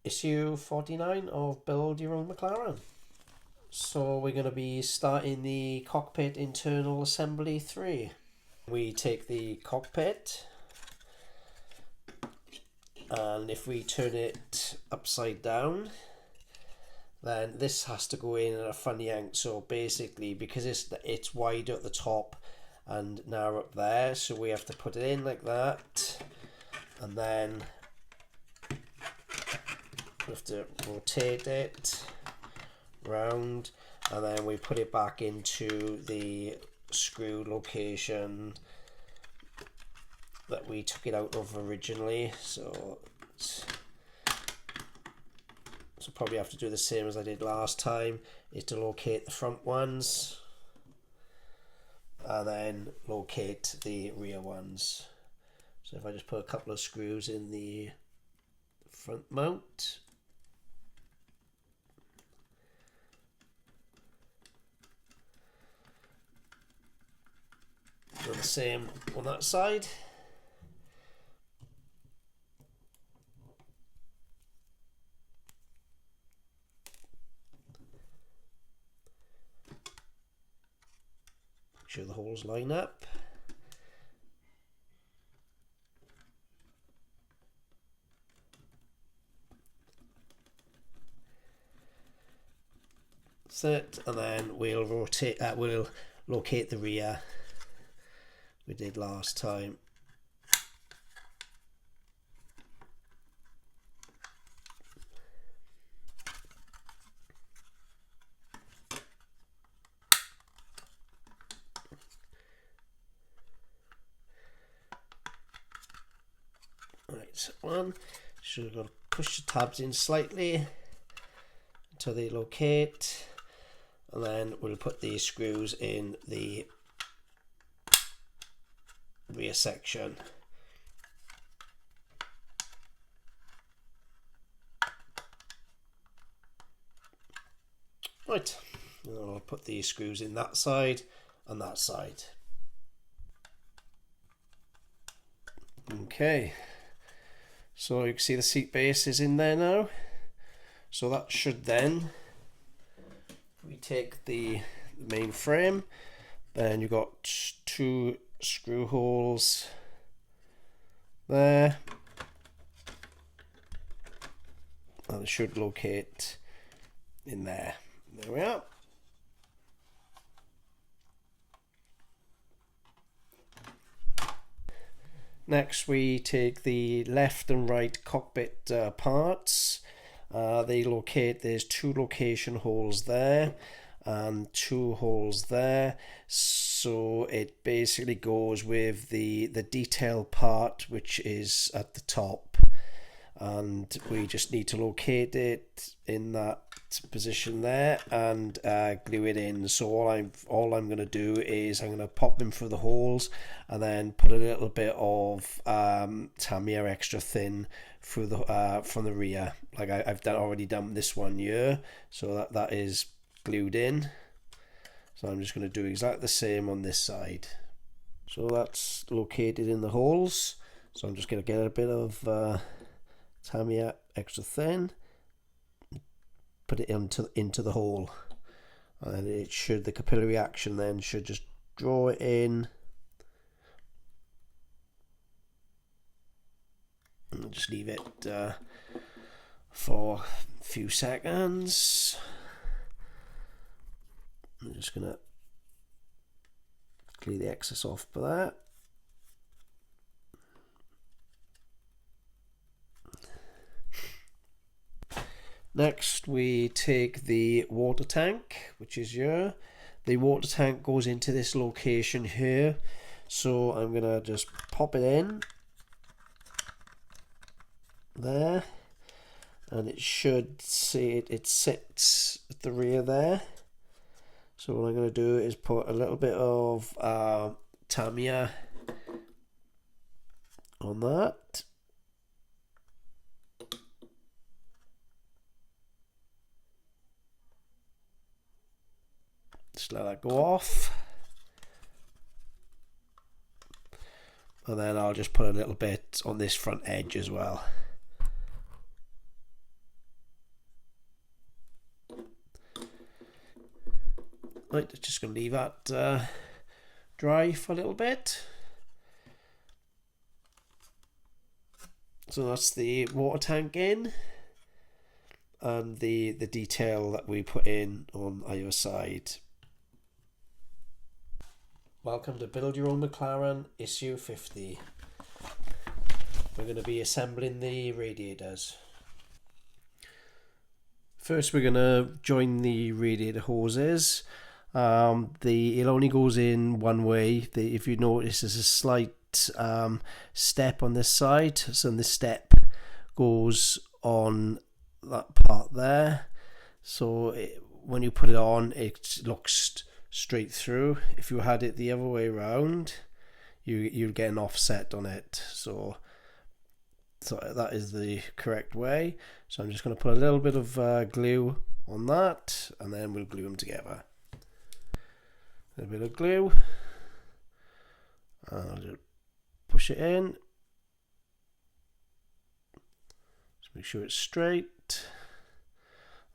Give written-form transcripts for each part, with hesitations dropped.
issue 49 of Build Your Own McLaren. So we're going to be starting the cockpit internal assembly 3. We take the cockpit, and if we turn it upside down, then this has to go in at a funny angle. So basically, because it's wide at the top and narrow up there, so we have to put it in like that, and then we have to rotate it round, and then we put it back into the screw location that we took it out of originally. So probably have to do the same as I did last time, is to locate the front ones and then locate the rear ones. So if I just put a couple of screws in the front mount, do the same on that side. Make sure the holes line up. That's it, and then we'll rotate. We'll locate the rear. We did last time. Right, one. So we've got to push the tabs in slightly until they locate, and then we'll put these screws in the rear section. Right, and I'll put these screws in that side and that side. Okay, so you can see the seat base is in there now. So that should then, we take the main frame, then you've got 2 screw holes there, and it should locate in there. There we are. Next we take the left and right cockpit parts. They locate, there's 2 location holes there and 2 holes there, so it basically goes with the detail part, which is at the top, and we just need to locate it in that position there and glue it in. So all I'm going to do is I'm going to pop them through the holes and then put a little bit of Tamiya extra thin through the from the rear, like I've already done this one here, so that is glued in. So I'm just going to do exactly the same on this side. So that's located in the holes, so I'm just going to get a bit of Tamiya extra thin, put it into the hole, and it should, the capillary action then should just draw it in, and just leave it for a few seconds. I'm just gonna clear the excess off for that. Next we take the water tank, which is here. The water tank goes into this location here, so I'm gonna just pop it in there, and it should see it sits at the rear there. So what I'm going to do is put a little bit of Tamiya on that. Just let that go off. And then I'll just put a little bit on this front edge as well. Right, just going to leave that dry for a little bit. So that's the water tank in, and the detail that we put in on either side. Welcome to Build Your Own McLaren issue 50. We're going to be assembling the radiators. First we're going to join the radiator hoses. It only goes in one way. If you notice, there's a slight step on this side, so this step goes on that part there, so when you put it on, it looks straight through. If you had it the other way around, you'd get an offset on it, so that is the correct way. So I'm just going to put a little bit of glue on that, and then we'll glue them together. A bit of glue, and I'll just push it in. Just make sure it's straight.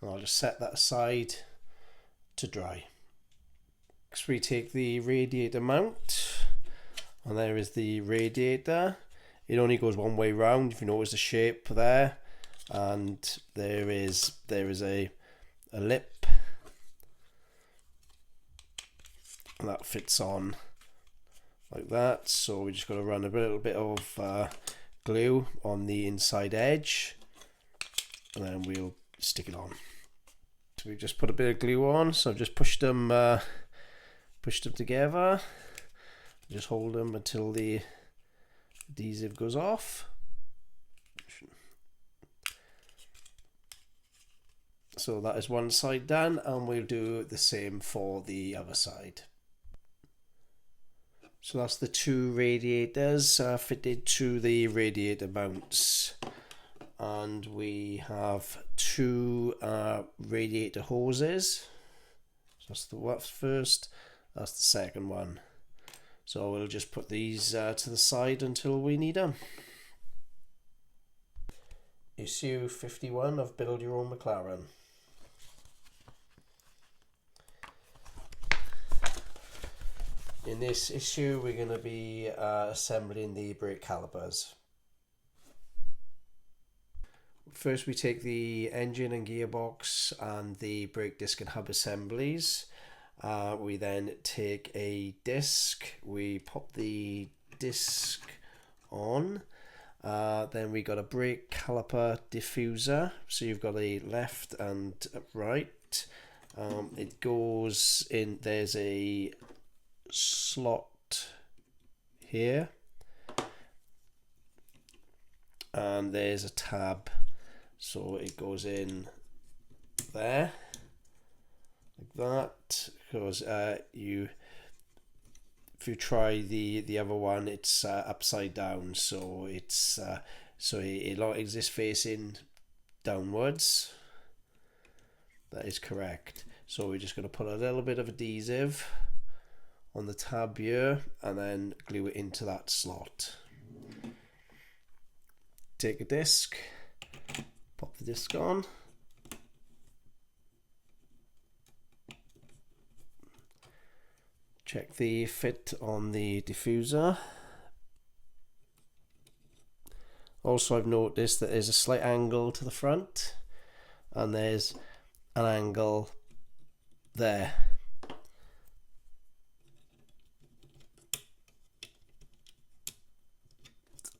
And I'll just set that aside to dry. Next we take the radiator mount, and there is the radiator. It only goes one way round, if you notice the shape there, and there is a lip, and that fits on like that. So we just got to run a little bit of glue on the inside edge, and then we'll stick it on. So we just put a bit of glue on, so I've just pushed them together. Just hold them until the adhesive goes off. So that is one side done, and we'll do the same for the other side. So that's the two radiators fitted to the radiator mounts, and we have two radiator hoses. So that's the first, that's the second one. So we'll just put these to the side until we need them. Issue 51 of Build Your Own McLaren. In this issue we're going to be assembling the brake calipers. First we take the engine and gearbox and the brake disc and hub assemblies. We then take a disc, we pop the disc on, then we got a brake caliper diffuser, so you've got a left and right. It goes in, there's a slot here, and there's a tab, so it goes in there like that. Because if you try the other one, it's upside down, so it's so it exists facing downwards. That is correct. So we're just going to put a little bit of adhesive on the tab here, and then glue it into that slot. Take a disc, pop the disc on. Check the fit on the diffuser. Also, I've noticed that there's a slight angle to the front, and there's an angle there.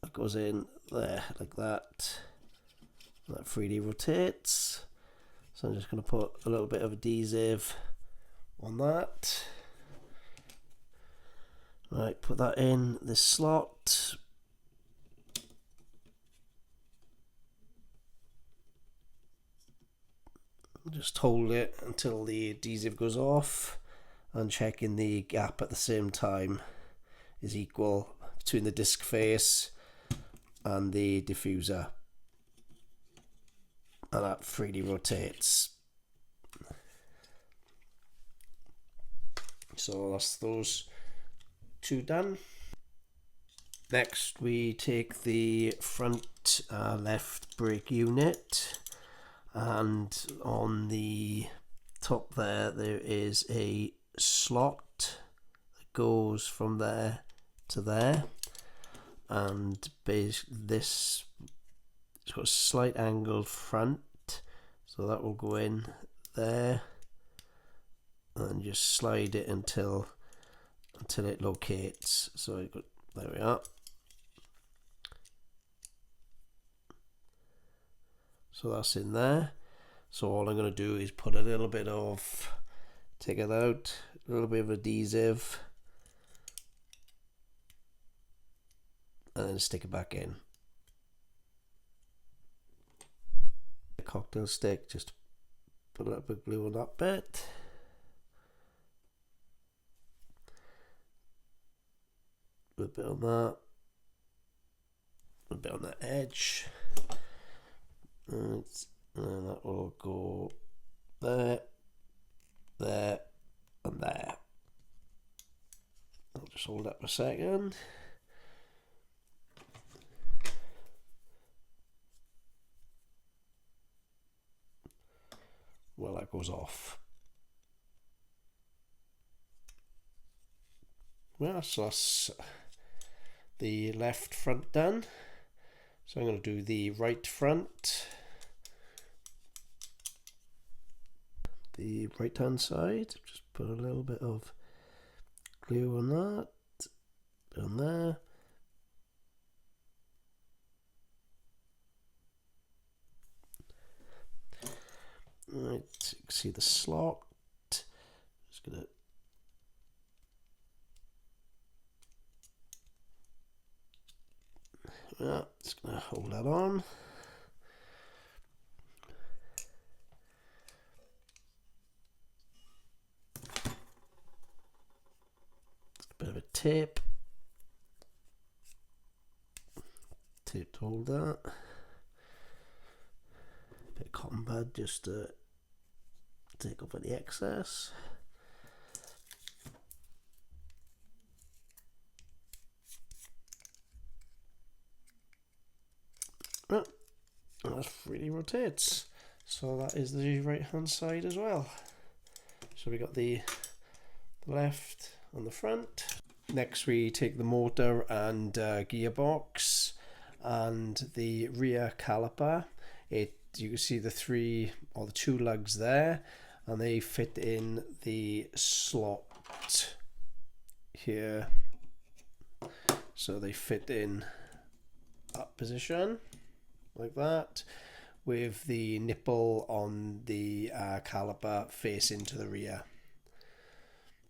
It goes in there like that. That freely rotates. So I'm just going to put a little bit of adhesive on that. Right, put that in this slot. Just hold it until the adhesive goes off, and checking the gap at the same time is equal between the disc face and the diffuser, and that freely rotates. So that's those two done. Next we take the front left brake unit, and on the top there is a slot that goes from there to there, and this it's got a slight angled front, so that will go in there and just slide it until it locates. So there we are. So that's in there. So all I'm going to do is put a little bit of, take it out, a little bit of adhesive, and then stick it back in. A cocktail stick, just put a little bit of glue on that bit. A bit on that, a bit on the edge, and that will go there, there, and there. I'll just hold that for a second. Well, that goes off. Well, so that's the left front done. So I'm going to do the right front, the right hand side. Just put a little bit of glue on that, down there. Right, you can see the slot. Just gonna just gonna hold that on. A bit of a tape to hold that. A bit of cotton bud just to take off any excess. Oh, that freely rotates. So that is the right hand side as well. So we got the left on the front. Next we take the motor and gearbox and the rear caliper. You can see the two lugs there, and they fit in the slot here. So they fit in that position like that, with the nipple on the caliper facing to the rear.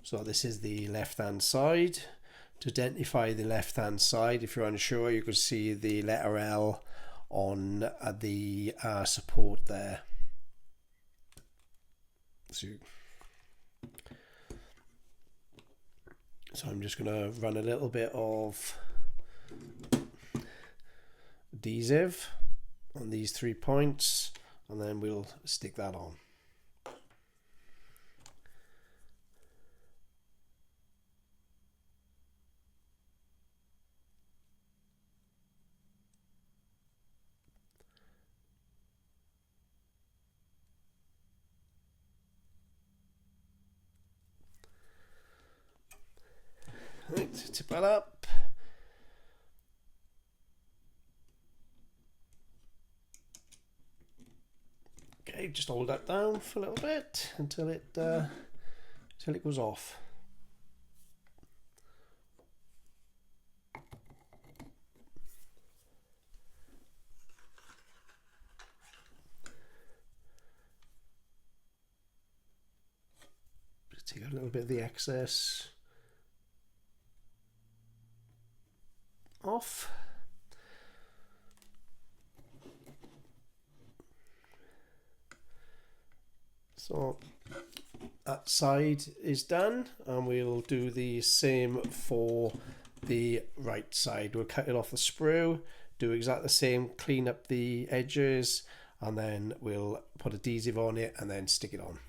So this is the left hand side. To identify the left hand side, if you're unsure, you can see the letter L on the support there. So I'm just going to run a little bit of adhesive on these 3 points, and then we'll stick that on. Right, tip that up. Okay, just hold that down for a little bit until it goes off. Just take a little bit of the excess off. So that side is done, and we'll do the same for the right side. We'll cut it off the sprue, do exactly the same, clean up the edges, and then we'll put adhesive on it and then stick it on.